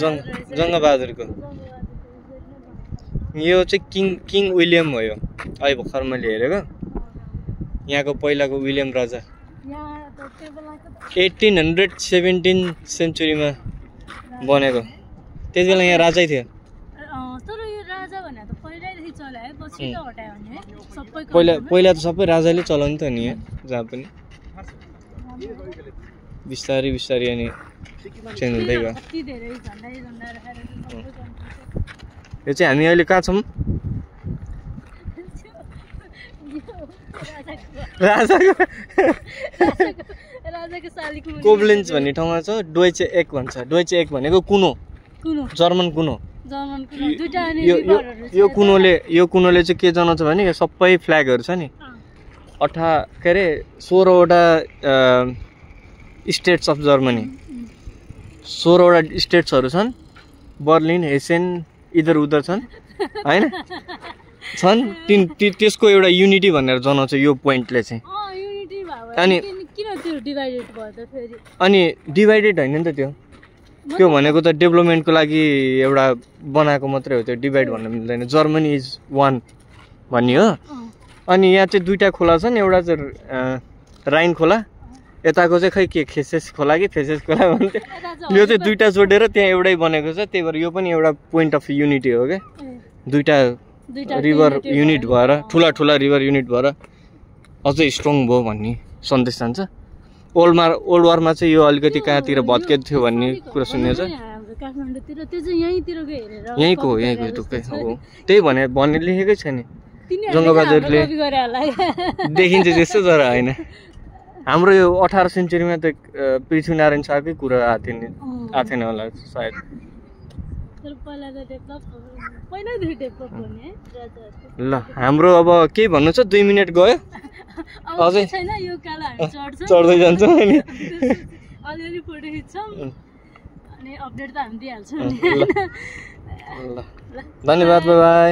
जङ्गबहादुरको यो चाहिँ king William हो यो अहिले भर्खर मैले हेरेको यहाँको पहिलाको विलियम राजा 1817 सेन्चुरीमा बनेको त्यति बेला यहाँ राजै थियो पहिला त सबै राजाले चलाउने त नि यहाँ जहाँ पनि बिस्तारै बिस्तारै अनि चेन्ज हुँदै गयो यो चाहिँ हामी अहिले कहाँ छौँ कोब्लेन्स भन्ने ठाउँमा छ डोइचे एक भन्छ डोइचे एक भनेको कुनो जर्मन कुनो यो कुनोले चाहिँ के जनाउँछ भने यो सबै फ्ल्यागहरू छ नि के अरे 16वटा स्टेट्स अफ जर्मनी 16वटा स्टेट्सहरू छन् बर्लिन हेसेन इधर उधर छन् हैन छन् त्यसको एउटा युनिटी भनेर जनाउँछ यो पोइन्टले चाहिँ अनि डिभाइडेड हैन नि त त्यो भनेको त डेभलपमेन्टको लागि एउटा बनाएको मात्रै हो त्यो डिभाइड भन्न मिल्दैन जर्मनी इज वान भन्ने हो अनि यहाँ चाहिँ दुईटा खोला छन् एउटा चाहिँ राइन खोला यताको चाहिँ खै के खेसेस खोला कि फेसेस खोला भन्थ्यो यो चाहिँ दुईटा जोडेर त्यहाँ एउटै बनेको छ त्यही भएर यो पनि एउटा पोइन्ट अफ युनिटी हो क्या दुईटा रिभर युनिट भएर ठुला रिभर युनिट भएर अझै स्ट्रङ भयो भन्ने सन्देश जान्छ ओल्ड वारमा चाहिँ यो अलिकति कहाँतिर भत्केको थियो भन्ने कुरा सुनेको छ यहीँको टुक्कै हो त्यही भन्ने लेखेकै छ नि जङ्गबहादुरले देखिन्छ त्यस्तो तर होइन हाम्रो यो 18 सेन्चुरीमा त पृथ्वीनारायण शाहकै कुरा आएको थिएन होला सायद ल हाम्रो अब के भन्नु छ 2 मिनेट गयो अझै चढ्दै जान्छ अनि अलिअलि फोटो खिच्छौँ अनि अपडेट त हामी दिइहाल्छौँ ल धन्यवाद बाइ बाइ